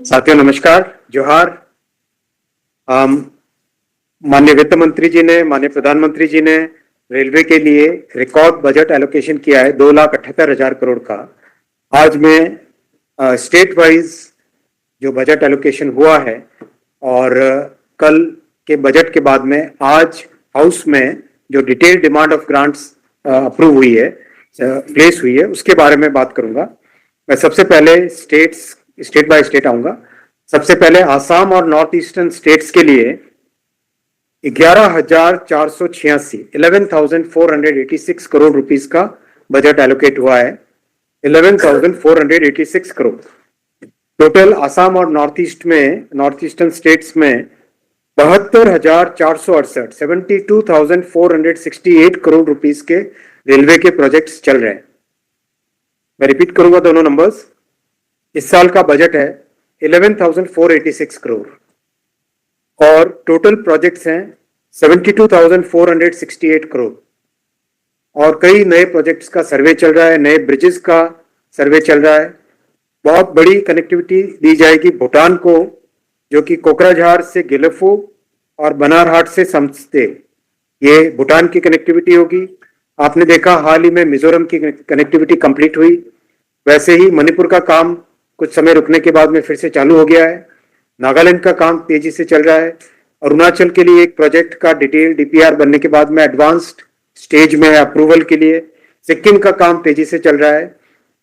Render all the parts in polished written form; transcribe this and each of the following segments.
साथियों नमस्कार, जोहार। माननीय वित्त मंत्री जी ने, माननीय प्रधानमंत्री जी ने रेलवे के लिए रिकॉर्ड बजट एलोकेशन किया है 2,78,000 करोड़ का। आज मैं स्टेट वाइज जो बजट एलोकेशन हुआ है और कल के बजट के बाद में आज हाउस में जो detail demand of grants approve हुई है, प्लेस हुई है, उसके बारे में बात करूंगा। मैं सबसे पहले स्टेट बाय स्टेट आऊंगा। सबसे पहले आसाम और नॉर्थ ईस्टर्न स्टेट्स के लिए 11,486 11,486 करोड़ रुपीस का बजट एलोकेट हुआ है। 11,486 करोड़ टोटल आसाम और नॉर्थ ईस्टर्न स्टेट्स में 72,468 72,468 करोड़ रुपीस के रेलवे के प्रोजेक्ट्स चल रहे हैं। मैं रिपीट करूंगा दोनों नंबर्स। इस साल का बजट है 11,486 करोड़ और टोटल प्रोजेक्ट्स हैं 72,468 करोड़ और कई नए प्रोजेक्ट्स का सर्वे चल रहा है, नए ब्रिजेस का सर्वे चल रहा है। बहुत बड़ी कनेक्टिविटी दी जाएगी भूटान को, जो कि कोकराझार से गिलफू और बनारहाट से समस्ते, ये भूटान की कनेक्टिविटी होगी। आपने देखा हाल ही में मिजोरम की कनेक्टिविटी कंप्लीट हुई, वैसे ही मणिपुर का काम कुछ समय रुकने के बाद में फिर से चालू हो गया है। नागालैंड का काम तेजी से चल रहा है। अरुणाचल के लिए एक प्रोजेक्ट का डिटेल डीपीआर बनने के बाद में एडवांस्ड स्टेज में अप्रूवल के लिए। सिक्किम का काम तेजी से चल रहा है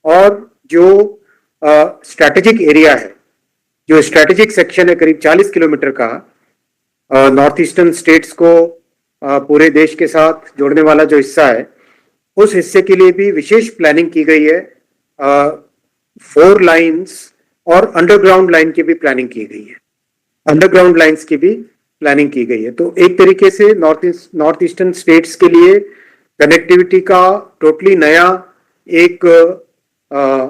और जो स्ट्रैटेजिक एरिया है, जो स्ट्रैटेजिक सेक्शन है करीब 40 किलोमीटर का, नॉर्थ ईस्टर्न स्टेट्स को पूरे देश के साथ जोड़ने वाला जो हिस्सा है, उस हिस्से के लिए भी विशेष प्लानिंग की गई है। 4 लाइन्स और अंडरग्राउंड लाइन की भी प्लानिंग की गई है। अंडरग्राउंड लाइन्स की भी प्लानिंग की गई है। तो एक तरीके से नॉर्थ ईस्टर्न स्टेट्स के लिए कनेक्टिविटी का टोटली नया एक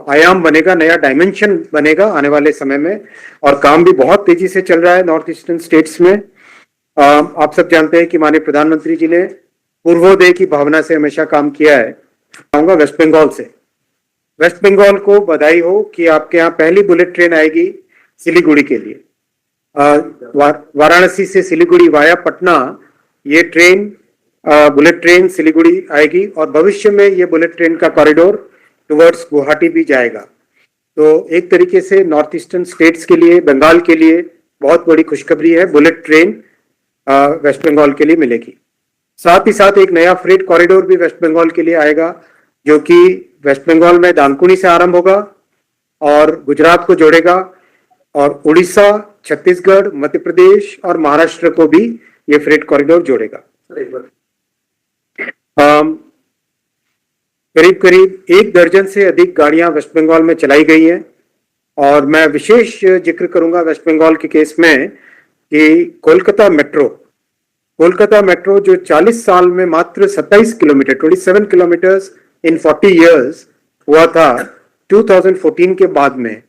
आयाम बनेगा, नया डायमेंशन बनेगा आने वाले समय में। और काम भी बहुत तेजी से चल रहा है नॉर्थ ईस्टर्न स्टेट्स में। आप सब जानते हैं कि माननीय प्रधानमंत्री जी ने पूर्वोदय की भावना से हमेशा काम किया है। आऊंगा वेस्ट बंगाल से। वेस्ट बंगाल को बधाई हो कि आपके यहाँ पहली बुलेट ट्रेन आएगी सिलीगुड़ी के लिए। वाराणसी से सिलीगुड़ी वाया पटना ये ट्रेन, बुलेट ट्रेन सिलीगुड़ी आएगी और भविष्य में ये बुलेट ट्रेन का कॉरिडोर टुवर्ड्स गुवाहाटी भी जाएगा। तो एक तरीके से नॉर्थ ईस्टर्न स्टेट्स के लिए, बंगाल के लिए बहुत बड़ी खुशखबरी है। बुलेट ट्रेन वेस्ट बंगाल के लिए मिलेगी। साथ ही साथ एक नया फ्रेट कॉरिडोर भी वेस्ट बंगाल के लिए आएगा, जो कि वेस्ट बंगाल में दानकुनी से आरंभ होगा और गुजरात को जोड़ेगा और उड़ीसा, छत्तीसगढ़, मध्य प्रदेश और महाराष्ट्र को भी ये फ्रेट कॉरिडोर जोड़ेगा। करीब करीब 1 दर्जन से अधिक गाड़ियां वेस्ट बंगाल में चलाई गई हैं और मैं विशेष जिक्र करूंगा वेस्ट बंगाल के केस में कि कोलकाता मेट्रो जो 40 साल में मात्र 27 किलोमीटर 27 किलोमीटर्स इन 40 years हुआ था 2014 के बाद में,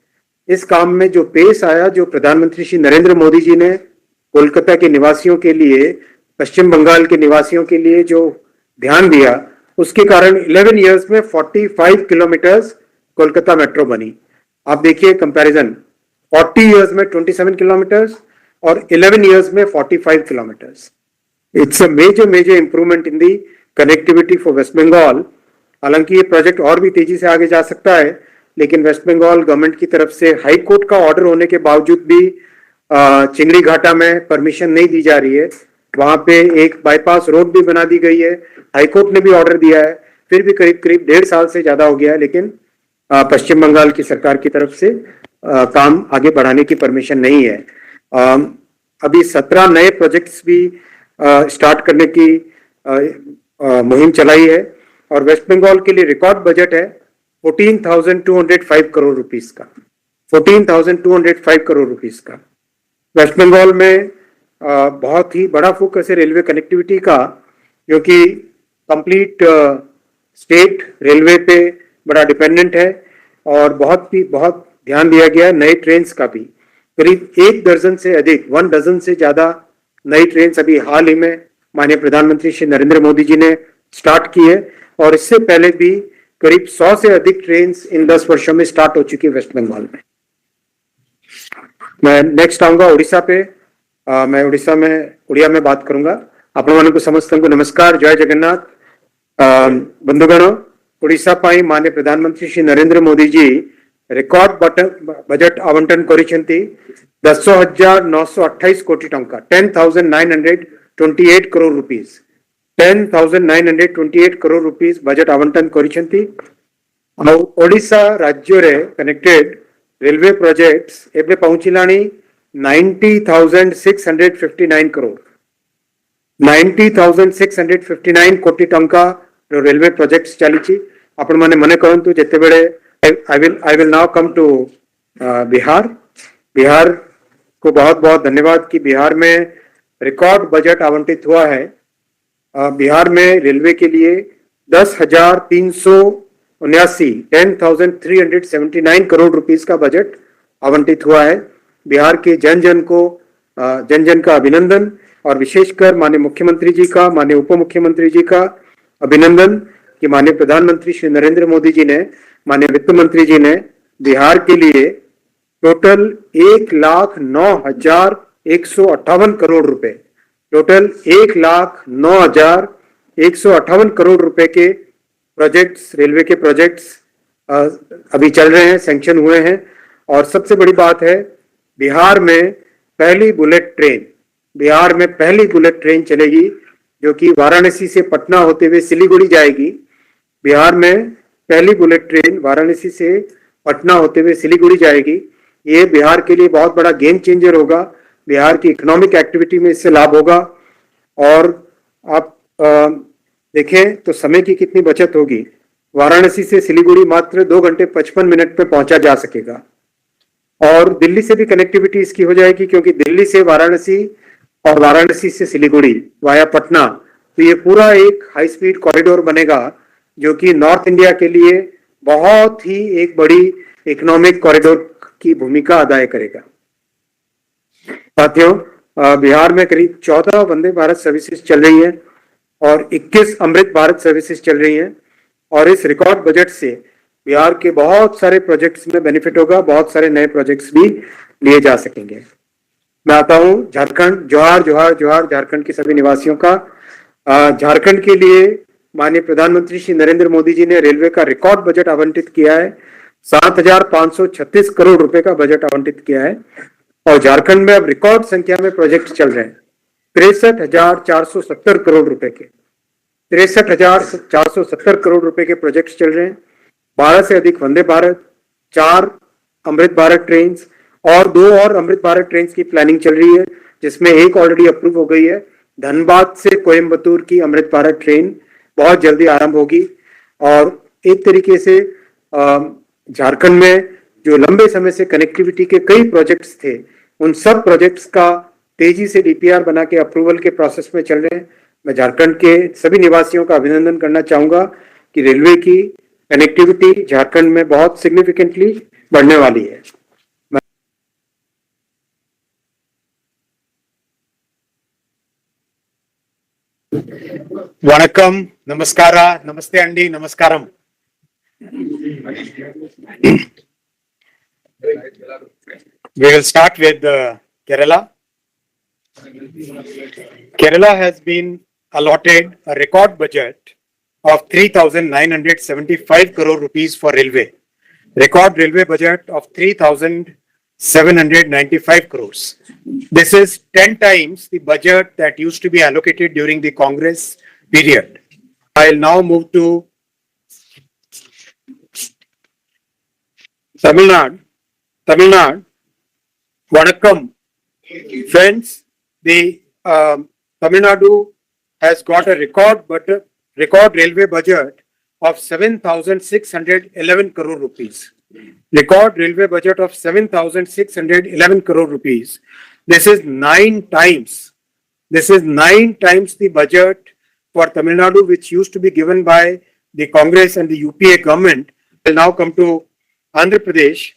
इस काम में जो पेस आया, जो प्रधानमंत्री श्री नरेंद्र मोदी जी ने कोलकाता के निवासियों के लिए, पश्चिम बंगाल के निवासियों के लिए जो ध्यान दिया, उसके कारण 11 years में 45 किलोमीटर्स कोलकाता मेट्रो बनी। आप देखिए कंपैरिजन, 40 years में 27 किलोमीटर्स और 11 years में 45 kilometres. It's a major improvement in the connectivity for West Bengal. हालांकि ये प्रोजेक्ट और भी तेजी से आगे जा सकता है, लेकिन वेस्ट बंगाल गवर्नमेंट की तरफ से हाई कोर्ट का ऑर्डर होने के बावजूद भी चिंगड़ी घाटा में परमिशन नहीं दी जा रही है। वहां पे एक बाईपास रोड भी बना दी गई है, हाई कोर्ट ने भी ऑर्डर दिया है, फिर भी करीब 1.5 साल से ज्यादा हो गया है, लेकिन पश्चिम बंगाल की सरकार की तरफ से काम आगे बढ़ाने की परमिशन नहीं है। अभी 17 नए प्रोजेक्ट्स भी स्टार्ट करने की मुहिम चलाई है और वेस्ट बंगाल के लिए रिकॉर्ड बजट है 14,205 करोड़ रुपीस का। 14,205 करोड़ रुपीस का। वेस्ट बंगाल में बहुत ही बड़ा फोकस है रेलवे कनेक्टिविटी का, क्योंकि कंप्लीट स्टेट रेलवे पे बड़ा डिपेंडेंट है और बहुत ध्यान दिया गया है नए ट्रेन्स का भी। करीब 1 दर्जन से अधिक, 1 डजन से ज्यादा नई ट्रेन्स अभी हाल ही में माननीय प्रधानमंत्री श्री नरेंद्र मोदी जी ने स्टार्ट की है और इससे पहले भी करीब 100 से अधिक ट्रेन्स इन 10 वर्षों में स्टार्ट हो चुकी है वेस्ट बंगाल में। मैं नेक्स्ट आऊंगा उड़ीसा पे। मैं उड़ीसा में उड़िया में बात करूंगा। आपण मानक समस्त को नमस्कार, जय जगन्नाथ। बंधुगण, उड़ीसा पाई माननीय प्रधानमंत्री श्री नरेंद्र मोदी जी रेकॉर्ड बजट आवंटन करिसेंती 10,928 कोटी टंका, 10,928 crore rupees, 10,928 crore rupees budget आवंटन करिसेंती। ओडिशा राज्य रे कनेक्टेड रेलवे प्रोजेक्ट्स एबे पहुंचिलानी 90,659 करोड़, 90,659 कोटी टंका रेलवे प्रोजेक्ट्स चली। आपण माने मने करंतु जेते बेले I will now come to Bihar. Bihar को बहुत बहुत धन्यवाद कि बिहार में रिकॉर्ड बजट आवंटित हुआ है। बिहार में रेलवे के लिए 10,379 करोड़ रुपीस का बजट आवंटित हुआ है। बिहार के जन जन का अभिनंदन, और विशेषकर माननीय मुख्यमंत्री जी का, माननीय उप मुख्यमंत्री जी का अभिनंदन कि माननीय प्रधानमंत्री श्री नरेंद्र मोदी जी ने, माननीय वित्त मंत्री जी ने बिहार के लिए टोटल 1,09,158 करोड़ रुपए, टोटल 1,09,158 करोड़ रुपए के प्रोजेक्ट्स, रेलवे के प्रोजेक्ट्स अभी चल रहे हैं, सैंक्शन हुए हैं। और सबसे बड़ी बात है, बिहार में पहली बुलेट ट्रेन चलेगी जो कि वाराणसी से पटना होते हुए सिलीगुड़ी जाएगी। बिहार में पहली बुलेट ट्रेन वाराणसी से पटना होते हुए सिलीगुड़ी जाएगी। ये बिहार के लिए बहुत बड़ा गेम चेंजर होगा। बिहार की इकोनॉमिक एक्टिविटी में इससे लाभ होगा। और आप देखें तो समय की कितनी बचत होगी। वाराणसी से सिलीगुड़ी मात्र 2 घंटे 55 मिनट में पहुंचा जा सकेगा। और दिल्ली से भी कनेक्टिविटी इसकी हो जाएगी, क्योंकि दिल्ली से वाराणसी और वाराणसी से सिलीगुड़ी वाया पटना, तो ये पूरा एक हाई स्पीड कॉरिडोर बनेगा जो कि नॉर्थ इंडिया के लिए बहुत ही एक बड़ी इकोनॉमिक कॉरिडोर की भूमिका अदा करेगा। साथियों, बिहार में करीब 14 वंदे भारत सर्विसेज चल रही है और 21 अमृत भारत सर्विसेज चल रही हैं। और इस रिकॉर्ड बजट से बिहार के बहुत सारे प्रोजेक्ट्स में बेनिफिट होगा, बहुत सारे नए प्रोजेक्ट्स भी लिए जा सकेंगे। मैं आता हूं झारखंड। जोहार जोहार जोहार झारखंड के सभी निवासियों का। झारखंड के लिए माननीय प्रधानमंत्री श्री नरेंद्र मोदी जी ने रेलवे का रिकॉर्ड बजट आवंटित किया है। 7,536 करोड़ रुपए का बजट आवंटित किया है। और झारखंड में अब रिकॉर्ड संख्या में प्रोजेक्ट चल रहे हैं। 63,470 करोड़ रुपए के 63,470 करोड़ रुपए के प्रोजेक्ट चल रहे हैं। 12 से अधिक वंदे भारत, 4 अमृत भारत ट्रेन और 2 और अमृत भारत ट्रेन की प्लानिंग चल रही है, जिसमें एक ऑलरेडी अप्रूव हो गई है। धनबाद से कोयम्बतूर की अमृत भारत ट्रेन बहुत जल्दी आरंभ होगी। और एक तरीके से झारखंड में जो लंबे समय से कनेक्टिविटी के कई प्रोजेक्ट्स थे, उन सब प्रोजेक्ट्स का तेजी से डीपीआर बना के अप्रूवल के प्रोसेस में चल रहे हैं। मैं झारखंड के सभी निवासियों का अभिनंदन करना चाहूंगा कि रेलवे की कनेक्टिविटी झारखंड में बहुत सिग्निफिकेंटली बढ़ने वाली है। वणक्कम, नमस्कारा, नमस्ते अंडी, नमस्कारम। We will start with Kerala. Kerala has been allotted a record budget of 3,975 crore rupees for railway. Record railway budget of 3,795 crores. This is 10 times the budget that used to be allocated during the Congress period. I'll now move to Tamil Nadu. Vanakkam. Friends, the Tamil Nadu has got a record railway budget of 7,611 crore rupees. Record railway budget of 7,611 crore rupees. This is 9 times the budget for Tamil Nadu, which used to be given by the Congress and the UPA government. Will now come to Andhra Pradesh.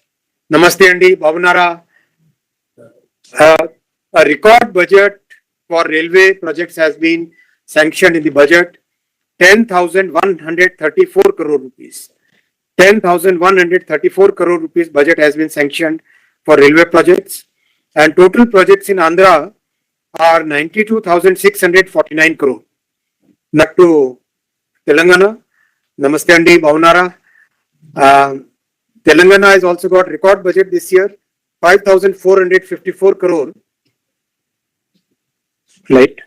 Namaste Andi, Bhavanara. A record budget for railway projects has been sanctioned in the budget. 10,134 crore rupees. 10,134 crore rupees budget has been sanctioned for railway projects. and total projects in Andhra are 92,649 crore. Now to Telangana. Namaste Andi, Bhavnara. Telangana has also got record budget this year, 5,454 crore. Right.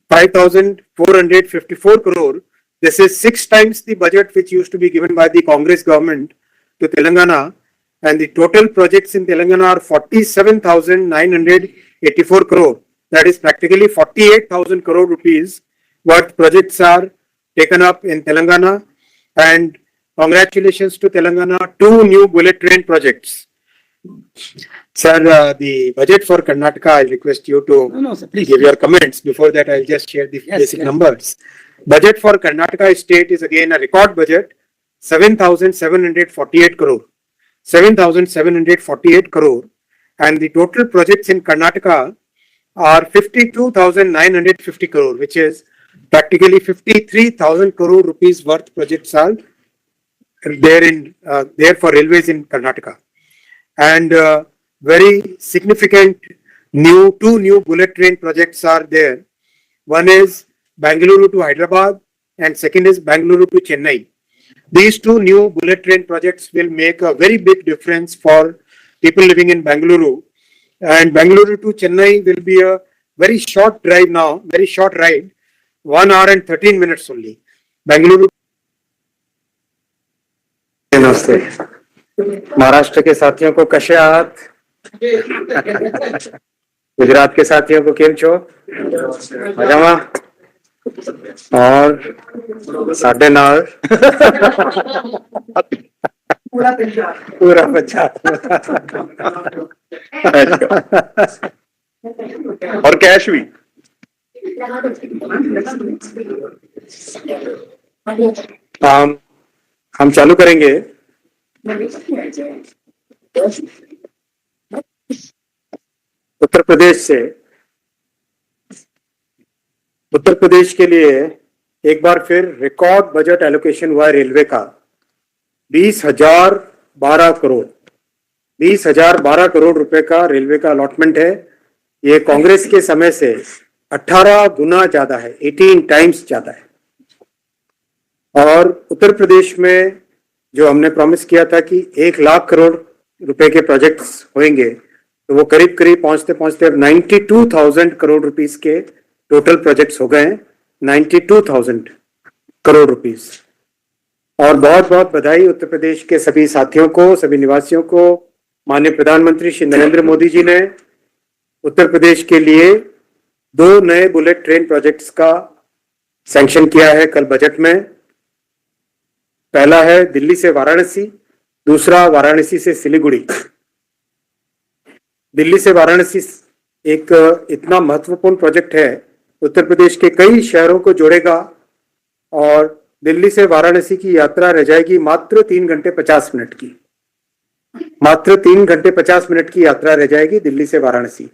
5,454 crore. This is 6 times the budget which used to be given by the Congress government to Telangana, and the total projects in Telangana are 47,984 crore. That is practically 48,000 crore rupees worth projects are taken up in Telangana, and congratulations to Telangana, 2 new bullet train projects. Sir, the budget for Karnataka, I request you to No, sir, please. give your comments. Before that, I'll just share the Yes, basic yes. numbers. Budget for Karnataka state is again a record budget, 7,748 crore. 7,748 crore. And the total projects in Karnataka are 52,950 crore, which is practically 53,000 crore rupees worth projects are there for railways in Karnataka. And very significant 2 new bullet train projects are there. One is Bangalore to Hyderabad and second is Bangalore to Chennai. These 2 new bullet train projects will make a very big difference for people living in Bangalore. And Bangalore to Chennai will be a very short drive now, very short ride, 1 hour and 13 minutes only. Bangalore. नमस्ते महाराष्ट्र के साथियों को कशे आहात गुजरात के साथियों को केम छो मजामा और साढ़े नाल पूरा पंजाब और कैश भी हम चालू करेंगे उत्तर प्रदेश से। उत्तर प्रदेश के लिए एक बार फिर रिकॉर्ड बजट एलोकेशन हुआ है रेलवे का 20,012 करोड़ 20,012 करोड़ रुपए का रेलवे का अलॉटमेंट है। ये कांग्रेस के समय से 18 गुना ज्यादा है, 18 टाइम्स ज्यादा है। और उत्तर प्रदेश में जो हमने प्रॉमिस किया था कि 1 लाख करोड़ रुपए के प्रोजेक्ट्स होंगे, तो वो करीब करीब पहुंचते पहुंचते 92,000 करोड़ रुपीस के टोटल प्रोजेक्ट्स हो गए हैं। 92,000 करोड़ रुपीस। और बहुत बहुत बधाई उत्तर प्रदेश के सभी साथियों को, सभी निवासियों को। माननीय प्रधानमंत्री श्री नरेंद्र मोदी जी ने उत्तर प्रदेश के लिए 2 नए बुलेट ट्रेन प्रोजेक्ट्स का सैंक्शन किया है कल बजट में। पहला है दिल्ली से वाराणसी, दूसरा वाराणसी से सिलीगुड़ी। दिल्ली से वाराणसी एक इतना महत्वपूर्ण प्रोजेक्ट है, उत्तर प्रदेश के कई शहरों को जोड़ेगा और दिल्ली से वाराणसी की यात्रा रह जाएगी मात्र 3 घंटे 50 मिनट की। मात्र 3 घंटे 50 मिनट की यात्रा रह जाएगी दिल्ली से वाराणसी।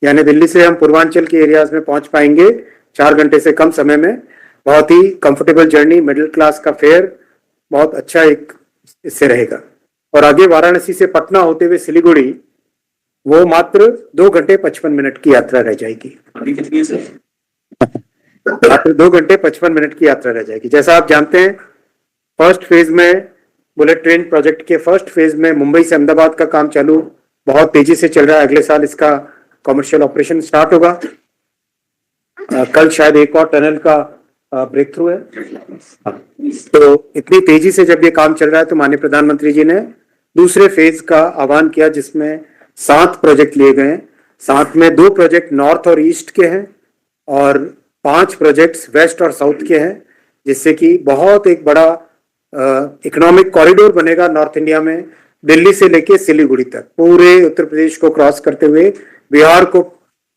यानी दिल्ली से हम पूर्वांचल के एरियाज में पहुंच पाएंगे 4 घंटे से कम समय में। बहुत ही कंफर्टेबल जर्नी, मिडिल क्लास का फेयर, बहुत अच्छा एक इससे रहेगा। और आगे वाराणसी से पटना होते हुए सिलीगुड़ी, वो मात्र 2 घंटे 55 मिनट की यात्रा रह जाएगी। मात्र 2 घंटे 55 मिनट की यात्रा रह जाएगी। जैसा आप जानते हैं, फर्स्ट फेज में बुलेट ट्रेन प्रोजेक्ट के फर्स्ट फेज में मुंबई से अहमदाबाद का काम चालू बहुत तेजी से चल रहा है। अगले साल इसका कमर्शियल ऑपरेशन स्टार्ट होगा। कल शायद एक और टनल का ब्रेक थ्रू है। तो इतनी तेजी से जब ये काम चल रहा है, तो माननीय प्रधानमंत्री जी ने दूसरे फेज का आह्वान किया, जिसमें 7 प्रोजेक्ट लिए गए। 7 में 2 प्रोजेक्ट नॉर्थ और ईस्ट के हैं और 5 प्रोजेक्ट्स वेस्ट और साउथ के हैं, जिससे कि बहुत एक बड़ा इकोनॉमिक कॉरिडोर बनेगा नॉर्थ इंडिया में। दिल्ली से लेके सिलीगुड़ी तक पूरे उत्तर प्रदेश को क्रॉस करते हुए, बिहार को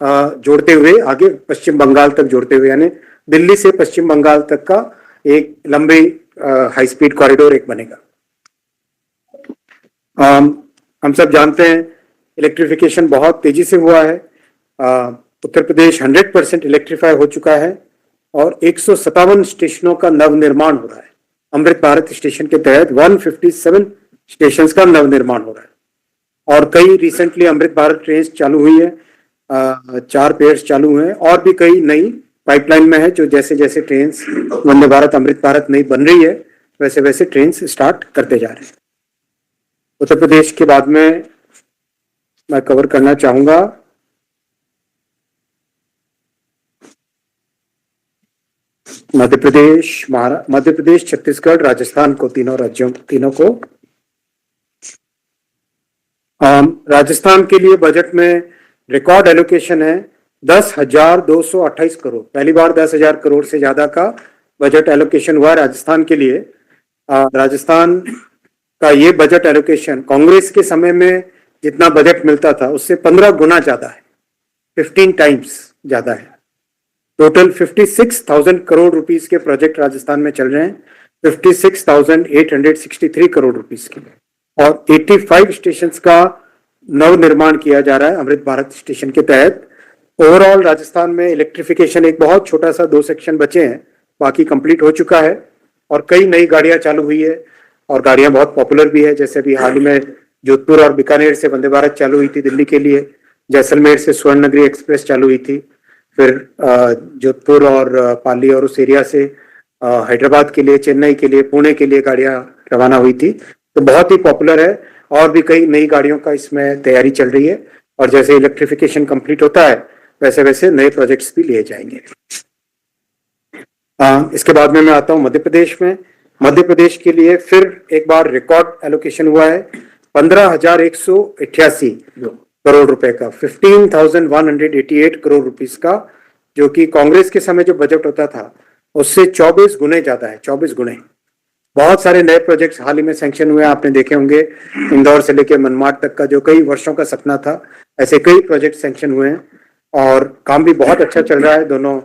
जोड़ते हुए, आगे पश्चिम बंगाल तक जोड़ते हुए, यानी दिल्ली से पश्चिम बंगाल तक का एक लंबी हाई स्पीड कॉरिडोर एक बनेगा। हम सब जानते हैं इलेक्ट्रिफिकेशन बहुत तेजी से हुआ है। उत्तर प्रदेश 100% इलेक्ट्रीफाई हो चुका है और 157 स्टेशनों का नव निर्माण हो रहा है। अमृत भारत स्टेशन के तहत 157 स्टेशन का नवनिर्माण हो रहा है और कई रिसेंटली अमृत भारत ट्रेन चालू हुई है, 4 पेयर्स चालू हुए हैं और भी कई नई पाइपलाइन में है। जो जैसे जैसे ट्रेन वंदे भारत अमृत भारत नई बन रही है वैसे वैसे ट्रेन स्टार्ट करते जा रहे हैं। उत्तर प्रदेश के बाद में मैं कवर करना चाहूंगा मध्य प्रदेश, छत्तीसगढ़, राजस्थान को, तीनों को। राजस्थान के लिए बजट में रिकॉर्ड एलोकेशन है 10,228 करोड़। पहली बार 10,000 करोड़ से ज्यादा का बजट एलोकेशन हुआ राजस्थान के लिए। राजस्थान का ये बजट एलोकेशन कांग्रेस के समय में जितना बजट मिलता था उससे 15 गुना ज्यादा है, 15 टाइम्स ज्यादा है। टोटल 56,000 करोड़ रुपीस के प्रोजेक्ट राजस्थान में चल रहे हैं, 56,863 करोड़ रुपीस के, और 85 स्टेशन का नव निर्माण किया जा रहा है अमृत भारत स्टेशन के तहत। ओवरऑल राजस्थान में इलेक्ट्रिफिकेशन एक बहुत छोटा सा 2 सेक्शन बचे हैं, बाकी कंप्लीट हो चुका है और कई नई गाड़ियां चालू हुई है और गाड़ियां बहुत पॉपुलर भी है। जैसे अभी हाल ही में जोधपुर और बीकानेर से वंदे भारत चालू हुई थी दिल्ली के लिए, जैसलमेर से स्वर्ण नगरी एक्सप्रेस चालू हुई थी, फिर जोधपुर और पाली और उस एरिया से हैदराबाद के लिए, चेन्नई के लिए, पुणे के लिए गाड़ियां रवाना हुई थी। तो बहुत ही पॉपुलर है और भी कई नई गाड़ियों का इसमें तैयारी चल रही है और जैसे इलेक्ट्रिफिकेशन कंप्लीट होता है वैसे वैसे नए प्रोजेक्ट्स भी लिए जाएंगे। इसके बाद में मैं आता हूं मध्य प्रदेश में। मध्य प्रदेश के लिए फिर एक बार रिकॉर्ड एलोकेशन हुआ है 15,188 करोड़ रुपए का, 15,188 करोड़ रुपीस का, जो कि कांग्रेस के समय जो बजट होता था उससे 24 गुने ज्यादा है, 24 गुने। बहुत सारे नए प्रोजेक्ट्स हाल ही में सैंक्शन हुए, आपने देखे होंगे, इंदौर से लेकर मनमाड तक का जो कई वर्षों का सपना था, ऐसे कई प्रोजेक्ट सैंक्शन हुए हैं और काम भी बहुत अच्छा चल रहा है। दोनों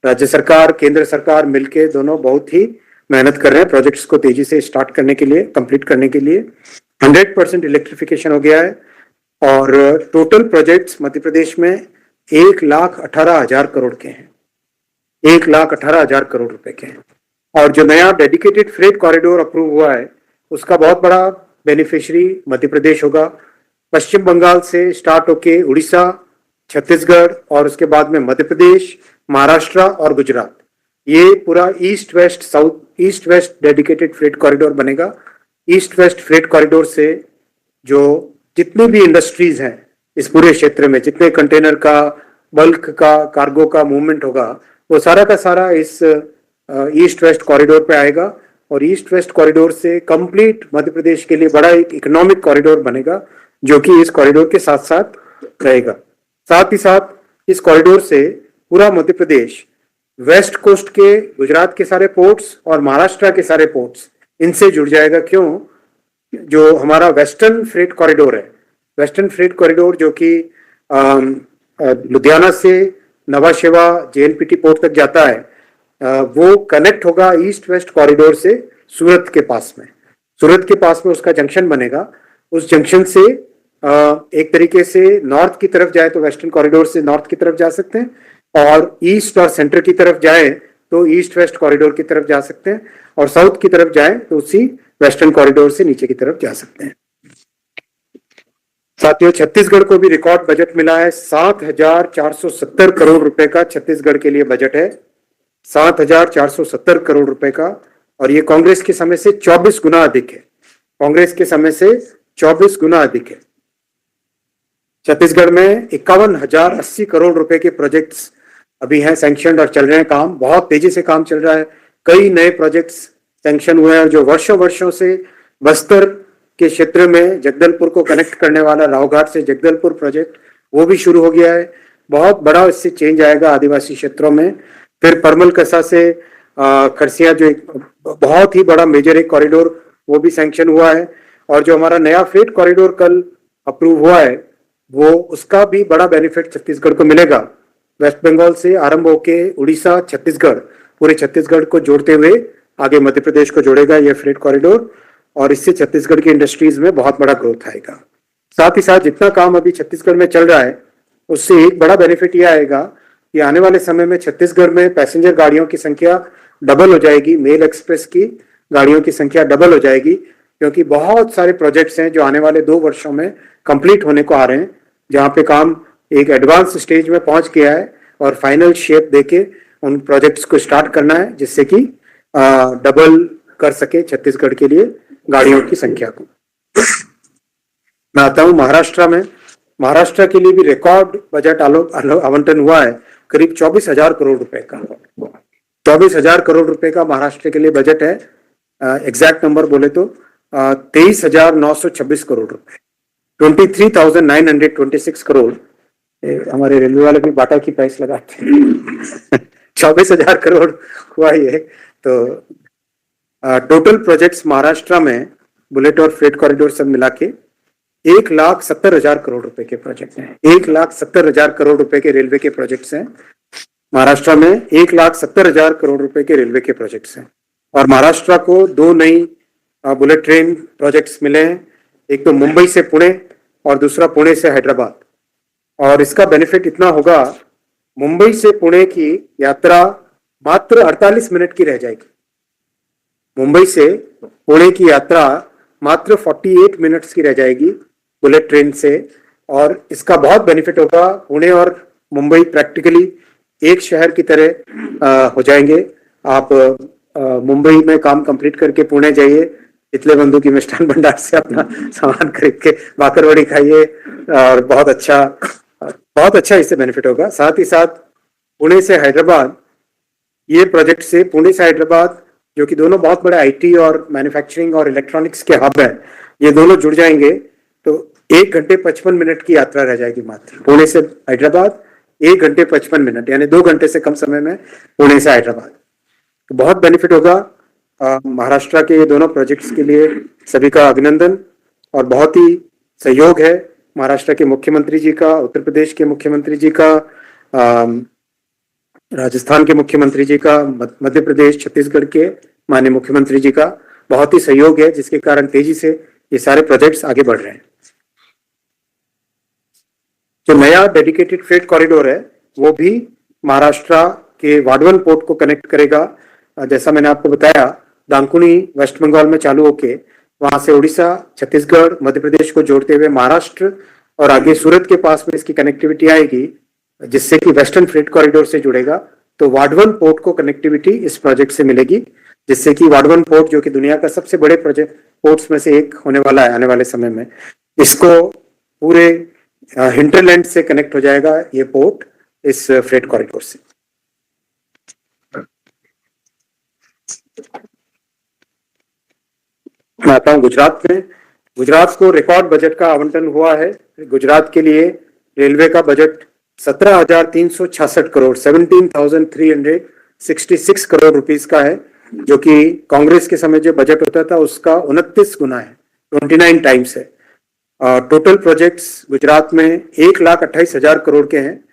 राज्य सरकार, केंद्र सरकार मिलके दोनों बहुत ही मेहनत कर रहे हैं प्रोजेक्ट्स को तेजी से स्टार्ट करने के लिए, कंप्लीट करने के लिए। 100% इलेक्ट्रिफिकेशन हो गया है और टोटल प्रोजेक्ट्स मध्य प्रदेश में 1,18,000 करोड़ के हैं, 1,18,000 करोड़ रुपए के हैं। और जो नया डेडिकेटेड फ्रेट कॉरिडोर अप्रूव हुआ है उसका बहुत बड़ा बेनिफिशियरी मध्य प्रदेश होगा। पश्चिम बंगाल से स्टार्ट होके उड़ीसा, छत्तीसगढ़ और उसके बाद में मध्य प्रदेश, महाराष्ट्र और गुजरात, ये पूरा east west dedicated freight corridor बनेगा। ईस्ट वेस्ट फ्रेट कॉरिडोर से जो जितनी भी इंडस्ट्रीज हैं इस पूरे क्षेत्र में, जितने कंटेनर का, बल्क का, कार्गो का मूवमेंट होगा, वो सारा का सारा इस ईस्ट वेस्ट कॉरिडोर पे आएगा और ईस्ट वेस्ट कॉरिडोर से कंप्लीट मध्य प्रदेश के लिए बड़ा एक इकोनॉमिक कॉरिडोर बनेगा जो कि इस कॉरिडोर के साथ साथ रहेगा। साथ ही साथ इस कॉरिडोर से पूरा मध्य प्रदेश वेस्ट कोस्ट के गुजरात के सारे पोर्ट्स और महाराष्ट्र के सारे पोर्ट्स इनसे जुड़ जाएगा। क्यों? जो हमारा वेस्टर्न फ्रेट कॉरिडोर है, वेस्टर्न फ्रेट कॉरिडोर जो कि लुधियाना से नवा शेवा JNPT पोर्ट तक जाता है, वो कनेक्ट होगा ईस्ट वेस्ट कॉरिडोर से सूरत के पास में। सूरत के पास में उसका जंक्शन बनेगा। उस जंक्शन से एक तरीके से नॉर्थ की तरफ जाए तो वेस्टर्न कॉरिडोर से नॉर्थ की तरफ जा सकते हैं और ईस्ट और सेंटर की तरफ जाए तो ईस्ट वेस्ट कॉरिडोर की तरफ जा सकते हैं और साउथ की तरफ जाए तो उसी वेस्टर्न कॉरिडोर से नीचे की तरफ जा सकते हैं। साथियों, छत्तीसगढ़ को भी रिकॉर्ड बजट मिला है, 7,470 करोड़ रुपए का छत्तीसगढ़ के लिए बजट है, 7,470 करोड़ रुपए का, और ये कांग्रेस के समय से 24 गुना अधिक है, कांग्रेस के समय से 24 गुना अधिक है। छत्तीसगढ़ में 51,080 करोड़ रुपए के प्रोजेक्ट्स अभी हैं सैंक्शन और चल रहे हैं, काम बहुत तेजी से काम चल रहा है। कई नए प्रोजेक्ट्स सैंक्शन हुए हैं जो वर्षों से बस्तर के क्षेत्र में जगदलपुर को कनेक्ट करने वाला रावघाट से जगदलपुर प्रोजेक्ट, वो भी शुरू हो गया है। बहुत बड़ा इससे चेंज आएगा आदिवासी क्षेत्रों में। फिर परमल कसा से खरसिया जो एक बहुत ही बड़ा मेजर एक कॉरिडोर, वो भी सैंक्शन हुआ है। और जो हमारा नया फ्रेट कॉरिडोर कल अप्रूव हुआ है वो उसका भी बड़ा बेनिफिट छत्तीसगढ़ को मिलेगा। वेस्ट बंगाल से आरंभ होके उड़ीसा, छत्तीसगढ़, पूरे छत्तीसगढ़ को जोड़ते हुए आगे मध्य प्रदेश को जोड़ेगा ये फ्रेट कॉरिडोर और इससे छत्तीसगढ़ की इंडस्ट्रीज में बहुत बड़ा ग्रोथ आएगा। साथ ही साथ जितना काम अभी छत्तीसगढ़ में चल रहा है उससे एक बड़ा बेनिफिट यह आएगा कि आने वाले समय में छत्तीसगढ़ में पैसेंजर गाड़ियों की संख्या डबल हो जाएगी, मेल एक्सप्रेस की गाड़ियों की संख्या डबल हो जाएगी, क्योंकि बहुत सारे प्रोजेक्ट्स हैं जो आने वाले 2 वर्षों में कंप्लीट होने को आ रहे हैं, जहां पे काम एक एडवांस स्टेज में पहुंच गया है और फाइनल शेप देके उन प्रोजेक्ट्स को स्टार्ट करना है, जिससे कि डबल कर सके छत्तीसगढ़ के लिए गाड़ियों की संख्या को। मैं आता हूं महाराष्ट्र में। महाराष्ट्र के लिए भी रिकॉर्ड बजट आवंटन हुआ है, करीब 24,000 करोड़ रुपए का। 24,000 करोड़ रुपए का महाराष्ट्र के लिए बजट है। एग्जैक्ट नंबर बोले तो 23,926 करोड़ रुपए, 23,926 करोड़। हमारे रेलवे वाले भी बाटा की प्राइस लगाते हैं 24,000 करोड़ हुआ ये। तो टोटल प्रोजेक्ट्स महाराष्ट्र में बुलेट और फ्रेट कॉरिडोर सब मिला के 1,70,000 करोड़ रुपए के प्रोजेक्ट हैं। 1,70,000 करोड़ रुपए के रेलवे के प्रोजेक्ट्स हैं महाराष्ट्र में। 1,70,000 करोड़ रुपए के रेलवे के प्रोजेक्ट्स हैं। और महाराष्ट्र को 2 नई बुलेट ट्रेन प्रोजेक्ट्स मिले हैं, एक तो मुंबई से पुणे और दूसरा पुणे से हैदराबाद। और इसका बेनिफिट इतना होगा, मुंबई से पुणे की यात्रा मात्र 48 मिनट की रह जाएगी। मुंबई से पुणे की यात्रा मात्र 48 मिनट्स की रह जाएगी बुलेट ट्रेन से। और इसका बहुत बेनिफिट होगा, पुणे और मुंबई प्रैक्टिकली एक शहर की तरह हो जाएंगे। आप मुंबई में काम कंप्लीट करके पुणे जाइए, इतले बंधु की मिष्ठान भंडार से अपना सामान खरीद के बाकरवड़ी खाइए, और बहुत अच्छा इससे बेनिफिट होगा। साथ ही साथ पुणे से हैदराबाद, ये प्रोजेक्ट से पुणे से हैदराबाद, जो कि दोनों बहुत बड़े आईटी और मैन्युफैक्चरिंग और इलेक्ट्रॉनिक्स के हब है, ये दोनों जुड़ जाएंगे तो 1 घंटे 55 मिनट की यात्रा रह जाएगी मात्र। पुणे से हैदराबाद 1 घंटे 55 मिनट, यानी 2 घंटे से कम समय में पुणे से हैदराबाद। तो बहुत बेनिफिट होगा महाराष्ट्र के ये दोनों प्रोजेक्ट्स के लिए। सभी का अभिनंदन और बहुत ही सहयोग है महाराष्ट्र के मुख्यमंत्री जी का, उत्तर प्रदेश के मुख्यमंत्री जी का, राजस्थान के मुख्यमंत्री जी का, मध्य प्रदेश छत्तीसगढ़ के माननीय मुख्यमंत्री जी का बहुत ही सहयोग है, जिसके कारण तेजी से ये सारे प्रोजेक्ट्स आगे बढ़ रहे हैं। जो नया डेडिकेटेड फ्रेट कॉरिडोर है वो भी महाराष्ट्र के वाडवन पोर्ट को कनेक्ट करेगा। जैसा मैंने आपको बताया, दांकुनी वेस्ट बंगाल में चालू होके वहां से उड़ीसा, छत्तीसगढ़, मध्य प्रदेश को जोड़ते हुए महाराष्ट्र और आगे सूरत के पास में इसकी कनेक्टिविटी आएगी, जिससे कि वेस्टर्न फ्रेट कॉरिडोर से जुड़ेगा। तो वाडवन पोर्ट को कनेक्टिविटी इस प्रोजेक्ट से मिलेगी, जिससे कि वाडवन पोर्ट, जो कि दुनिया का सबसे बड़े प्रोजेक्ट पोर्ट्स में से एक होने वाला है आने वाले समय में, इसको पूरे हिंटरलैंड से कनेक्ट हो जाएगा ये पोर्ट इस फ्रेट कॉरिडोर से। मैं आता हूं गुजरात में। गुजरात को रिकॉर्ड बजट का आवंटन हुआ है। गुजरात के लिए रेलवे का बजट 17,366 करोड़ 17,366 करोड़ रुपीस का है, जो कि कांग्रेस के समय जो बजट होता था उसका 29 गुना है, 29 टाइम्स है। टोटल प्रोजेक्ट्स गुजरात में 1,28,000 करोड़ के हैं।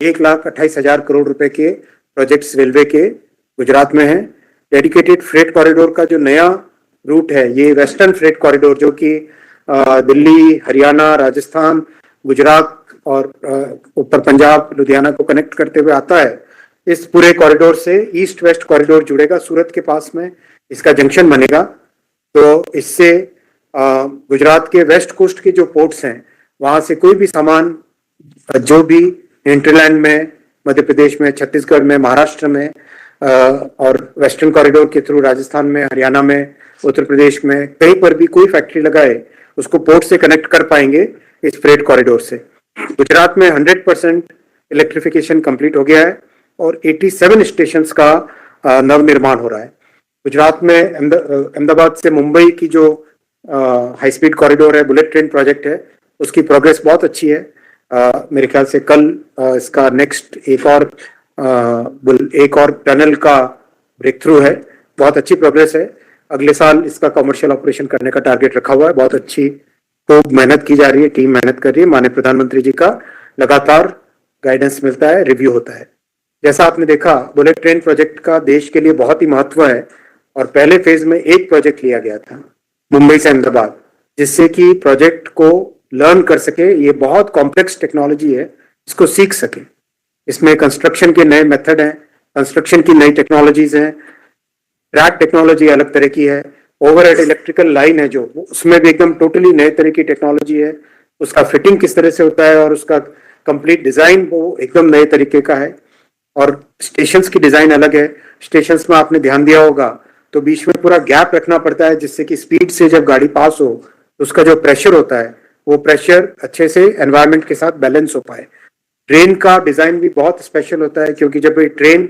1,28,000 करोड़ रुपए के प्रोजेक्ट्स रेलवे के गुजरात में हैं। डेडिकेटेड फ्रेट कॉरिडोर का जो नया रूट है, ये वेस्टर्न फ्रेट कॉरिडोर, जो कि दिल्ली, हरियाणा, राजस्थान, गुजरात और ऊपर पंजाब, लुधियाना को कनेक्ट करते हुए आता है। इस पूरे कॉरिडोर से ईस्ट वेस्ट कॉरिडोर जुड़ेगा, सूरत के पास में इसका जंक्शन बनेगा। तो इससे गुजरात के वेस्ट कोस्ट के जो पोर्ट्स हैं, वहां से कोई भी सामान जो भी हिंटरलैंड में, मध्य प्रदेश में, छत्तीसगढ़ में, महाराष्ट्र में और वेस्टर्न कॉरिडोर के थ्रू राजस्थान में, हरियाणा में, उत्तर प्रदेश में कहीं पर भी कोई फैक्ट्री लगाए, उसको पोर्ट से कनेक्ट कर पाएंगे इस फ्रेट कॉरिडोर से। गुजरात में 100% इलेक्ट्रिफिकेशन कंप्लीट हो गया है और 87 स्टेशंस का नवनिर्माण हो रहा है। गुजरात में अहमदाबाद से मुंबई की जो हाई स्पीड कॉरिडोर है, बुलेट ट्रेन प्रोजेक्ट है, उसकी प्रोग्रेस बहुत अच्छी है। मेरे ख्याल से कल इसका नेक्स्ट एक और टनल का ब्रेक थ्रू है। बहुत अच्छी प्रोग्रेस है। अगले साल इसका कमर्शियल ऑपरेशन करने का टारगेट रखा हुआ है। बहुत अच्छी खूब मेहनत की जा रही है, टीम मेहनत कर रही है। माननीय प्रधानमंत्री जी का लगातार गाइडेंस मिलता है, रिव्यू होता है। जैसा आपने देखा, बुलेट ट्रेन प्रोजेक्ट का देश के लिए बहुत ही महत्व है और पहले फेज में एक प्रोजेक्ट लिया गया था मुंबई से अहमदाबाद, जिससे कि प्रोजेक्ट को लर्न कर सके। ये बहुत कॉम्प्लेक्स टेक्नोलॉजी है, इसको सीख सके। इसमें कंस्ट्रक्शन के नए मेथड हैं, कंस्ट्रक्शन की नई टेक्नोलॉजीज हैं, ट्रैक टेक्नोलॉजी अलग तरह की है, ओवरहेड इलेक्ट्रिकल लाइन है जो, उसमें भी एकदम टोटली नए तरह की टेक्नोलॉजी है, उसका फिटिंग किस तरह से होता है और उसका कंप्लीट डिजाइन वो एकदम नए तरीके का है। और स्टेशंस की डिजाइन अलग है। स्टेशंस में आपने ध्यान दिया होगा तो बीच में पूरा गैप रखना पड़ता है, जिससे कि स्पीड से जब गाड़ी पास हो तो उसका जो प्रेशर होता है वो प्रेशर अच्छे से एनवायरनमेंट के साथ बैलेंस हो पाए। ट्रेन का डिजाइन भी बहुत स्पेशल होता है, क्योंकि जब ये ट्रेन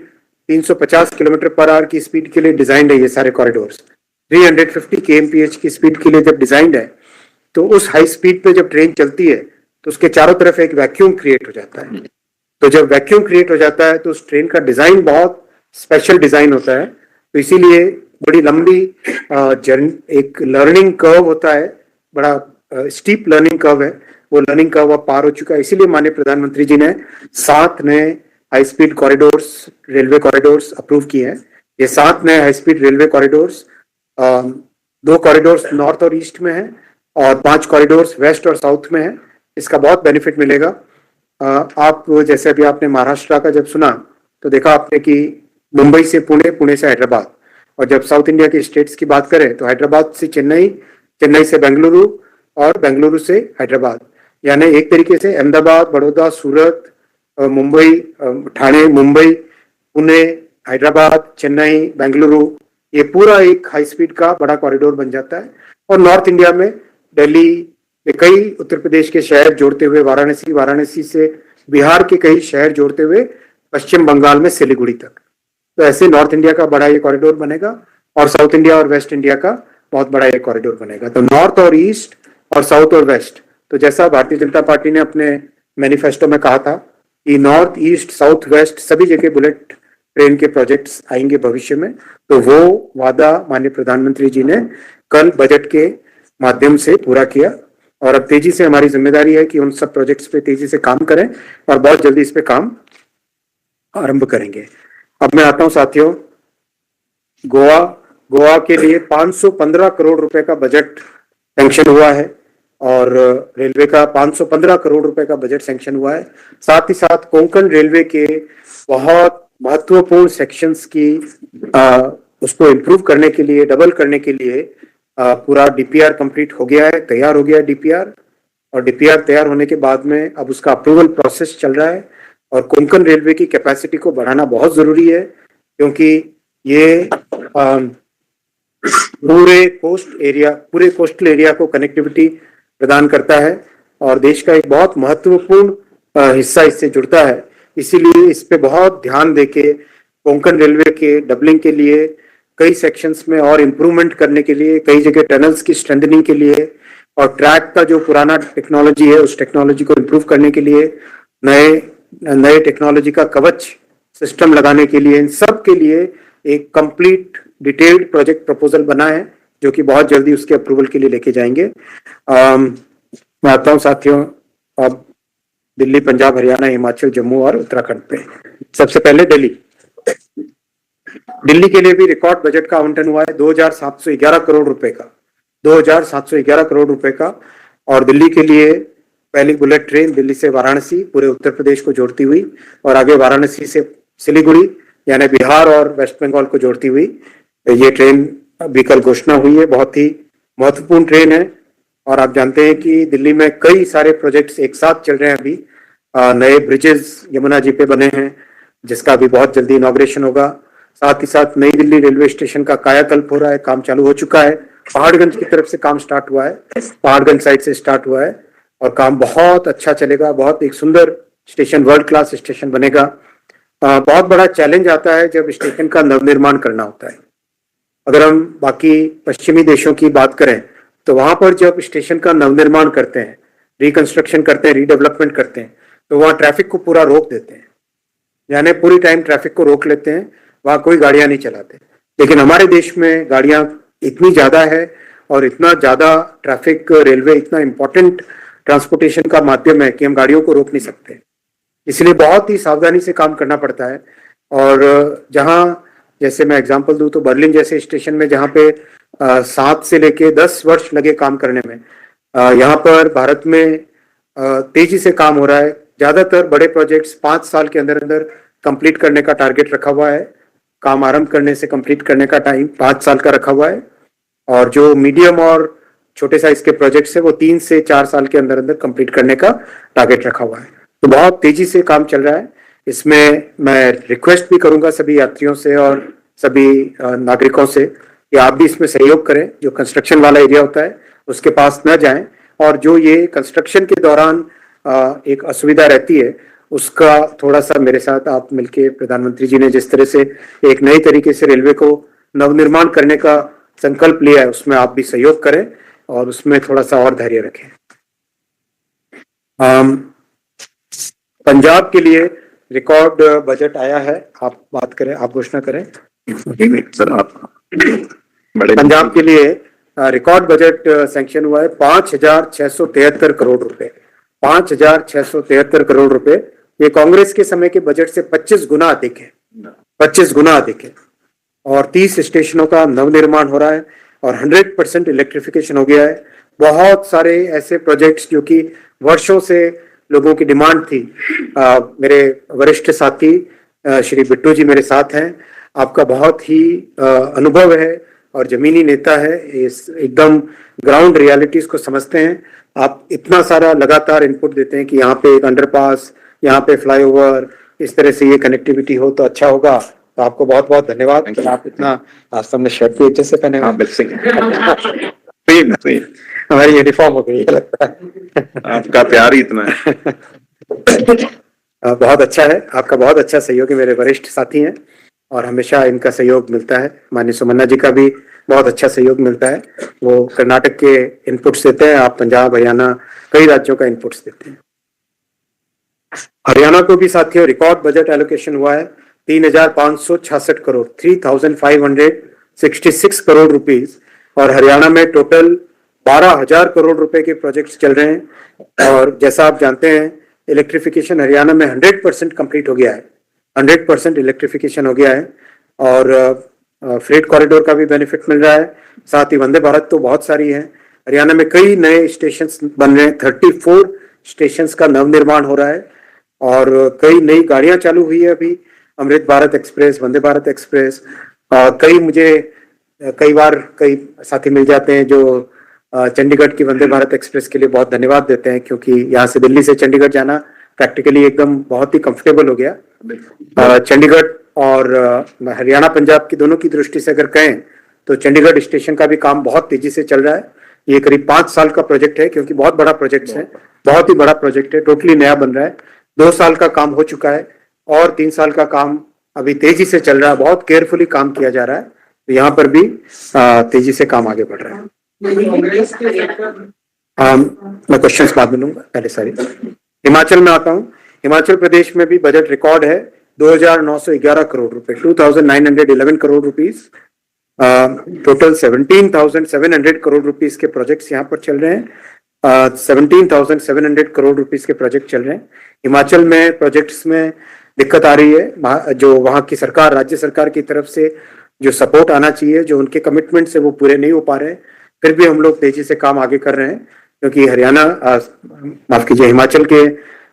350 किलोमीटर पर आवर की स्पीड के लिए डिजाइंड है, ये सारे कॉरिडोर्स 350 kmph की स्पीड के लिए जब डिजाइंड है, तो उस हाई स्पीड पे जब ट्रेन चलती है तो उसके चारों तरफ एक वैक्यूम क्रिएट हो जाता है। तो जब वैक्यूम क्रिएट हो जाता है तो उस ट्रेन का डिजाइन बहुत स्पेशल डिजाइन होता है। तो इसीलिए बड़ी लंबी एक लर्निंग कर्व होता है, बड़ा स्टीप लर्निंग कर्व है, वो लर्निंग कर्व अब पार हो चुका है। इसीलिए माननीय प्रधानमंत्री जी ने 7 नए high speed corridors, railway corridors approve किए हैं। ये 7 नए high speed railway corridors, 2 corridors north और ईस्ट में है और 5 कॉरिडोर्स वेस्ट और साउथ में है। इसका बहुत बेनिफिट मिलेगा। आप जैसे अभी आपने महाराष्ट्र का जब सुना तो देखा आपने कि मुंबई से पुणे, पुणे से हैदराबाद, और जब साउथ इंडिया के स्टेट्स की बात करें तो हैदराबाद से चेन्नई, चेन्नई से बेंगलुरु और बेंगलुरु से हैदराबाद, यानी एक तरीके से अहमदाबाद, बड़ौदा, सूरत, मुंबई, ठाणे, मुंबई, पुणे, हैदराबाद, चेन्नई, बेंगलुरु, ये पूरा एक हाई स्पीड का बड़ा कॉरिडोर बन जाता है। और नॉर्थ इंडिया में दिल्ली के कई, उत्तर प्रदेश के शहर जोड़ते हुए वाराणसी, वाराणसी से बिहार के कई शहर जोड़ते हुए पश्चिम बंगाल में सिलीगुड़ी तक। तो ऐसे नॉर्थ इंडिया का बड़ा ये कॉरिडोर बनेगा और साउथ इंडिया और वेस्ट इंडिया का बहुत बड़ा ये कॉरिडोर बनेगा। तो नॉर्थ और ईस्ट और साउथ और वेस्ट, तो जैसा भारतीय जनता पार्टी ने अपने मैनिफेस्टो में कहा था कि नॉर्थ, ईस्ट, साउथ, वेस्ट सभी जगह बुलेट ट्रेन के प्रोजेक्ट्स आएंगे भविष्य में, तो वो वादा माननीय प्रधानमंत्री जी ने कल बजट के माध्यम से पूरा किया। और अब तेजी से हमारी जिम्मेदारी है कि उन सब प्रोजेक्ट्स पे तेजी से काम करें और बहुत जल्दी इस पे काम आरंभ करेंगे। अब मैं आता हूं साथियों, गोवा, गोवा के लिए 515 करोड़ रुपए का बजट सैंक्शन हुआ है और रेलवे का 515 करोड़ रुपए का बजट सैंक्शन हुआ है। साथ ही साथ कोंकण रेलवे के बहुत महत्वपूर्ण सेक्शंस की उसको इम्प्रूव करने के लिए, डबल करने के लिए पूरा डीपीआर कंप्लीट हो गया है, तैयार हो गया है डीपीआर। और डीपीआर तैयार होने के बाद में अब उसका अप्रूवल प्रोसेस चल रहा है। और कोंकण रेलवे की कैपेसिटी को बढ़ाना बहुत जरूरी है, क्योंकि ये पूरे कोस्टल एरिया को कनेक्टिविटी प्रदान करता है और देश का एक बहुत महत्वपूर्ण हिस्सा इससे जुड़ता है। इसीलिए इस पे बहुत ध्यान देके कोंकण रेलवे के डबलिंग के लिए, कई सेक्शंस में और इम्प्रूवमेंट करने के लिए, कई जगह टनल्स की स्ट्रेंथनिंग के लिए और ट्रैक का जो पुराना टेक्नोलॉजी है उस टेक्नोलॉजी को इम्प्रूव करने के लिए, नए टेक्नोलॉजी का कवच सिस्टम लगाने के लिए, इन सब के लिए एक कंप्लीट डिटेल्ड प्रोजेक्ट प्रपोजल बना है जो कि बहुत जल्दी उसके अप्रूवल के लिए लेके जाएंगे। मैं आता हूं साथियों अब दिल्ली, पंजाब, हरियाणा, हिमाचल, जम्मू और उत्तराखंड पे। सबसे पहले दिल्ली, दिल्ली के लिए भी रिकॉर्ड बजट का आवंटन हुआ है 2711 करोड़ रुपए का, 2711 करोड़ रुपए का। और दिल्ली के लिए पहली बुलेट ट्रेन दिल्ली से वाराणसी पूरे उत्तर प्रदेश को जोड़ती हुई और आगे वाराणसी से सिलीगुड़ी यानी बिहार और वेस्ट बंगाल को जोड़ती हुई ये ट्रेन अभी कल घोषणा हुई है। बहुत ही महत्वपूर्ण ट्रेन है और आप जानते हैं कि दिल्ली में कई सारे प्रोजेक्ट्स एक साथ चल रहे हैं अभी। नए ब्रिजेस यमुना जी पे बने हैं जिसका भी बहुत जल्दी इनॉग्रेशन होगा। साथ ही साथ नई दिल्ली रेलवे स्टेशन का कायाकल्प हो रहा है, काम चालू हो चुका है। पहाड़गंज की तरफ से काम स्टार्ट हुआ है, पहाड़गंज साइड से स्टार्ट हुआ है और काम बहुत अच्छा चलेगा। बहुत एक सुंदर स्टेशन, वर्ल्ड क्लास स्टेशन बनेगा। बहुत बड़ा चैलेंज आता है जब स्टेशन का नवनिर्माण करना होता है। अगर हम बाकी पश्चिमी देशों की बात करें तो वहां पर जब स्टेशन का नवनिर्माण करते हैं, रिकंस्ट्रक्शन करते हैं, रीडेवलपमेंट करते हैं, तो वहाँ ट्रैफिक को पूरा रोक देते हैं, यानी पूरी टाइम ट्रैफिक को रोक लेते हैं, वहां कोई गाड़ियां नहीं चलाते। लेकिन हमारे देश में गाड़ियां इतनी ज्यादा है और इतना ज्यादा ट्रैफिक, रेलवे इतना इंपॉर्टेंट ट्रांसपोर्टेशन का माध्यम है कि हम गाड़ियों को रोक नहीं सकते। इसलिए बहुत ही सावधानी से काम करना पड़ता है। और जहां, जैसे मैं एग्जांपल दूं तो बर्लिन जैसे स्टेशन में जहां पे 7 से लेके 10 वर्ष लगे काम करने में, यहाँ पर भारत में तेजी से काम हो रहा है। ज्यादातर बड़े प्रोजेक्ट्स 5 साल के अंदर अंदर कंप्लीट करने का टारगेट रखा हुआ है काम आरंभ करने से कंप्लीट करने का टाइम 5 साल का रखा हुआ है, और जो मीडियम और छोटे साइज के प्रोजेक्ट्स है वो 3 से 4 साल के अंदर अंदर कंप्लीट करने का टारगेट रखा हुआ है। तो बहुत तेजी से काम चल रहा है। इसमें मैं रिक्वेस्ट भी करूंगा सभी यात्रियों से और सभी नागरिकों से कि आप भी इसमें सहयोग करें। जो कंस्ट्रक्शन वाला एरिया होता है उसके पास न जाएं, और जो ये कंस्ट्रक्शन के दौरान एक असुविधा रहती है उसका थोड़ा सा मेरे साथ आप मिलके, प्रधानमंत्री जी ने जिस तरह से एक नई तरीके से रेलवे को नवनिर्माण करने का संकल्प लिया है उसमें आप भी सहयोग करें और उसमें थोड़ा सा और धैर्य रखें। पंजाब के लिए रिकॉर्ड बजट आया है, आप बात करें, आप घोषणा करें। सर आप पंजाब के लिए रिकॉर्ड बजट सैंक्शन हुआ है 5,673 करोड़ रुपए, 5,673 करोड़ रुपए। ये कांग्रेस के समय के बजट से 25 गुना अधिक है, 25 गुना अधिक है। और 30 स्टेशनों का नवनिर्माण हो रहा है और 100% इलेक्ट्रिफिकेशन हो गया है। बहुत सारे ऐसे प्रोजेक्ट्स जो कि वर्षों से लोगों की डिमांड थी। मेरे वरिष्ठ साथी श्री बिट्टू जी मेरे साथ हैं, आपका बहुत ही अनुभव है और जमीनी नेता है, इस एकदम ग्राउंड रियलिटीज को समझते हैं। आप इतना सारा लगातार इनपुट देते हैं कि यहाँ पे एक अंडरपास, यहाँ पे फ्लाईओवर, इस तरह से ये कनेक्टिविटी हो तो अच्छा होगा। तो आपको बहुत बहुत धन्यवाद कि आप इतना, आज हमने शर्ट भी अच्छे से पहने हुए। हाँ बिल्कुल हमारी यूनिफॉर्म हो गई लगता है। आपका प्यार ही इतना है। बहुत अच्छा है, आपका बहुत अच्छा सहयोगी मेरे वरिष्ठ साथी हैं और हमेशा इनका सहयोग मिलता है। माननीय सुमन्ना जी का भी बहुत अच्छा सहयोग मिलता है, वो कर्नाटक के इनपुट्स देते हैं, आप पंजाब, हरियाणा, कई राज्यों का इनपुट्स देते हैं। हरियाणा को भी साथियों रिकॉर्ड बजट एलोकेशन हुआ है 3,566 करोड़, 3,566 करोड़ रुपीस, और हरियाणा में टोटल 12,000 करोड़ रुपए के प्रोजेक्ट्स चल रहे हैं। और जैसा आप जानते हैं इलेक्ट्रिफिकेशन हरियाणा में 100% कंप्लीट हो गया है, 100% इलेक्ट्रिफिकेशन हो गया है, और फ्रेट कॉरिडोर का भी बेनिफिट मिल रहा है। साथ ही वंदे भारत तो बहुत सारी है। हरियाणा में कई नए स्टेशन बन रहे हैं, 34 स्टेशन का नवनिर्माण हो रहा है और कई नई गाड़ियां चालू हुई है अभी, अमृत भारत एक्सप्रेस, वंदे भारत एक्सप्रेस। कई बार कई साथी मिल जाते हैं जो चंडीगढ़ की वंदे भारत एक्सप्रेस के लिए बहुत धन्यवाद देते हैं, क्योंकि यहाँ से दिल्ली से चंडीगढ़ जाना प्रैक्टिकली एकदम बहुत ही कंफर्टेबल हो गया। चंडीगढ़ और हरियाणा पंजाब की दोनों की दृष्टि से अगर कहें तो चंडीगढ़ स्टेशन का भी काम बहुत तेजी से चल रहा है। ये करीब 5 साल का प्रोजेक्ट है, क्योंकि बहुत बड़ा प्रोजेक्ट है, बहुत ही बड़ा प्रोजेक्ट है, टोटली नया बन रहा है। 2 साल का काम हो चुका है और 3 साल का काम अभी तेजी से चल रहा है, बहुत केयरफुली काम किया जा रहा है। तो यहाँ पर भी तेजी से काम आगे बढ़ रहा है। मैं क्वेश्चंस बाद में लूंगा, पहले सारी हिमाचल में आता हूँ। हिमाचल प्रदेश में भी बजट रिकॉर्ड है 2,911 करोड़ रुपए, 2,911 crore rupees. Total 17,700 crore rupees के प्रोजेक्ट्स यहाँ पर चल रहे हैं। 17,700 करोड़ रुपीस के प्रोजेक्ट चल रहे हैं। हिमाचल में प्रोजेक्ट्स में दिक्कत आ रही है, जो वहाँ की सरकार, राज्य सरकार की तरफ से जो सपोर्ट आना चाहिए, जो उनके कमिटमेंट से वो पूरे नहीं हो पा रहे हैं। फिर भी हम लोग तेजी से काम आगे कर रहे हैं, क्योंकि हरियाणा, माफ कीजिए, हिमाचल के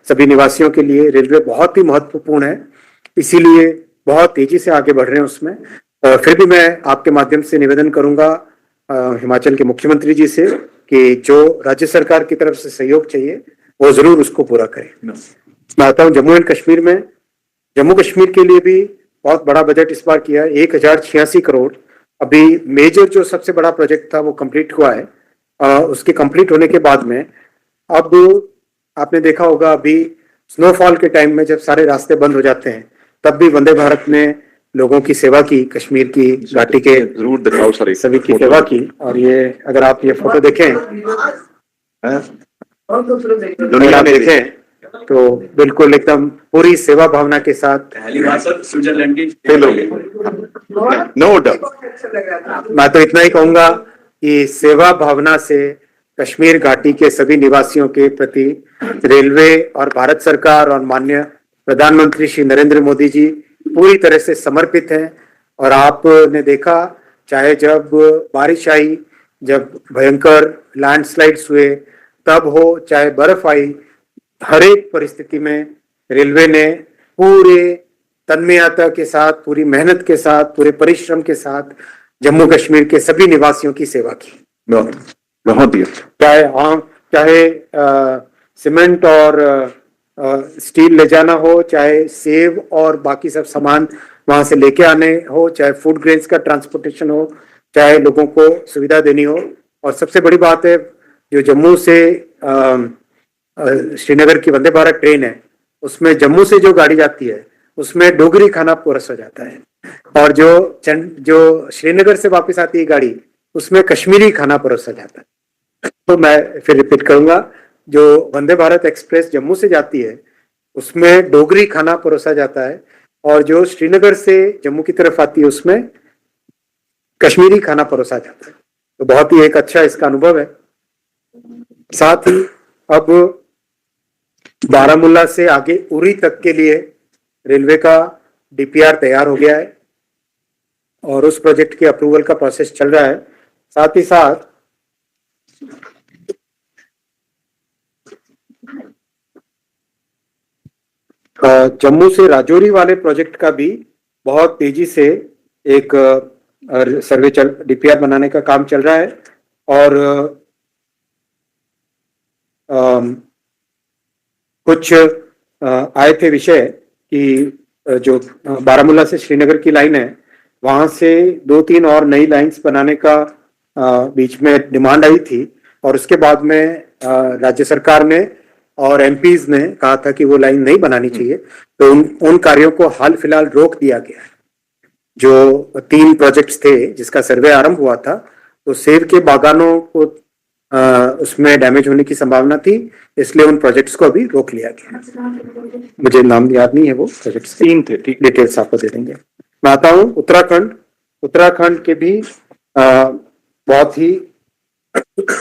सभी निवासियों के लिए रेलवे बहुत ही महत्वपूर्ण है, इसीलिए बहुत तेजी से आगे बढ़ रहे हैं उसमें। फिर भी मैं आपके माध्यम से निवेदन करूंगा हिमाचल के मुख्यमंत्री जी से कि जो राज्य सरकार की तरफ से सहयोग चाहिए वो जरूर उसको पूरा करें। मैं आता हूँ जम्मू एंड कश्मीर में। जम्मू कश्मीर के लिए भी बहुत बड़ा बजट इस बार किया है, 1,086 करोड़। अभी मेजर जो सबसे बड़ा प्रोजेक्ट था वो कंप्लीट हुआ है। उसके कंप्लीट होने के बाद में अब आपने देखा होगा, अभी स्नोफॉल के टाइम में जब सारे रास्ते बंद हो जाते हैं तब भी वंदे भारत ने लोगों की सेवा की, कश्मीर की घाटी के जरूर दिखाओ सर, सभी की सेवा की। और ये अगर आप ये फोटो देखें, दुनिया में देखें तो बिल्कुल एकदम पूरी सेवा भावना के साथ। पहली बार सर स्विट्जरलैंड की फेल हो गए, नो डाउट। मैं तो इतना ही कहूंगा कि सेवा भावना से कश्मीर घाटी के सभी निवासियों के प्रति रेलवे और भारत सरकार और माननीय प्रधानमंत्री श्री नरेंद्र मोदी जी पूरी तरह से समर्पित हैं। और आपने देखा, चाहे जब बारिश आई, जब भयंकर लैंडस्लाइड्स हुए तब हो, चाहे बर्फ आई, हर एक परिस्थिति में रेलवे ने पूरे तन्मयता के साथ, पूरी मेहनत के साथ, पूरे परिश्रम के साथ जम्मू कश्मीर के सभी निवासियों की सेवा की। बहुत बहुत ही अच्छा। चाहे सीमेंट और स्टील ले जाना हो, चाहे सेब और बाकी सब सामान वहां से लेके आने हो, चाहे फूड ग्रेन्स का ट्रांसपोर्टेशन हो, चाहे लोगों को सुविधा देनी हो। और सबसे बड़ी बात है, जो जम्मू से श्रीनगर की वंदे भारत ट्रेन है, उसमें जम्मू से जो गाड़ी जाती है उसमें डोगरी खाना परोसा जाता है, और जो श्रीनगर से वापस आती है गाड़ी, उसमें कश्मीरी खाना परोसा जाता है। तो मैं फिर रिपीट करूंगा, जो वंदे भारत एक्सप्रेस जम्मू से जाती है उसमें डोगरी खाना परोसा जाता है, और जो श्रीनगर से जम्मू की तरफ आती है उसमें कश्मीरी खाना परोसा जाता है। तो बहुत ही एक अच्छा इसका अनुभव है। साथ ही अब बारामूला से आगे उरी तक के लिए रेलवे का डीपीआर तैयार हो गया है और उस प्रोजेक्ट के अप्रूवल का प्रोसेस चल रहा है। साथ ही साथ जम्मू से राजौरी वाले प्रोजेक्ट का भी बहुत तेजी से एक सर्वे डीपीआर बनाने का काम चल रहा है। और कुछ आए थे विषय कि जो बारामूला से श्रीनगर की लाइन है, वहां से 2-3 और नई लाइंस बनाने का बीच में डिमांड आई थी, और उसके बाद में राज्य सरकार ने और एमपीज ने कहा था कि वो लाइन नहीं बनानी चाहिए, तो उन कार्यों को हाल फिलहाल रोक दिया गया है। जो 3 प्रोजेक्ट्स थे जिसका सर्वे आरंभ हुआ था, तो सेब के बागानों को उसमें डैमेज होने की संभावना थी, इसलिए उन प्रोजेक्ट्स को अभी रोक लिया गया। मुझे नाम याद नहीं है, वो प्रोजेक्ट्स 3 थे, ठीक, डिटेल्स आपको दे देंगे। मैं आता हूँ उत्तराखंड के भी बहुत ही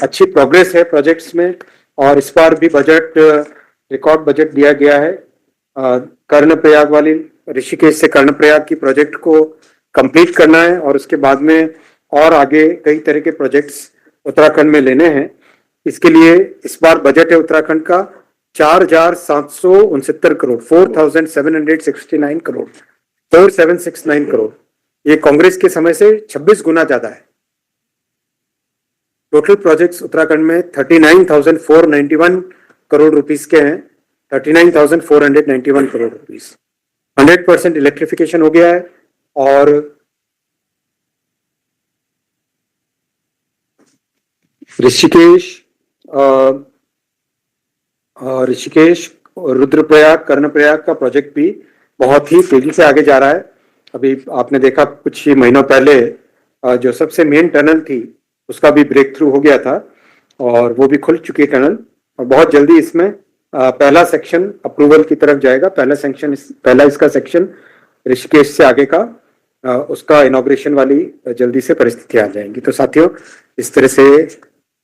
अच्छी प्रोग्रेस है प्रोजेक्ट्स में, और इस बार भी रिकॉर्ड बजट दिया गया है। कर्णप्रयाग वाली ऋषिकेश से कर्णप्रयाग की प्रोजेक्ट को कंप्लीट करना है, और उसके बाद में और आगे कई तरह के प्रोजेक्ट्स उत्तराखंड में लेने हैं। इसके लिए इस बार बजट है उत्तराखंड का 4,769 करोड़, 4,769 करोड़, 4,769 करोड़। ये कांग्रेस के समय से 26 गुना ज्यादा है। टोटल प्रोजेक्ट्स उत्तराखंड में 39,491 करोड़ रुपीस के हैं, 39,491 करोड़ रुपीस। 100% इलेक्ट्रिफिकेशन हो गया है, और ऋषिकेश रुद्रप्रयाग कर्णप्रयाग का प्रोजेक्ट भी बहुत ही तेजी से आगे जा रहा है। अभी आपने देखा कुछ ही महीनों पहले जो सबसे मेन टनल थी उसका भी ब्रेक थ्रू हो गया था, और वो भी खुल चुकी है टनल, और बहुत जल्दी इसमें पहला सेक्शन अप्रूवल की तरफ जाएगा। पहला इसका सेक्शन ऋषिकेश से आगे का उसका इनॉग्रेशन वाली जल्दी से परिस्थितियां आ जाएंगी। तो साथियों, इस तरह से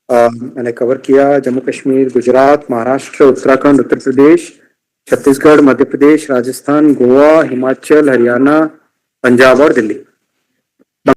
मैंने कवर किया जम्मू कश्मीर, गुजरात, महाराष्ट्र, उत्तराखंड, उत्तर प्रदेश, छत्तीसगढ़, मध्य प्रदेश, राजस्थान, गोवा, हिमाचल, हरियाणा, पंजाब और दिल्ली।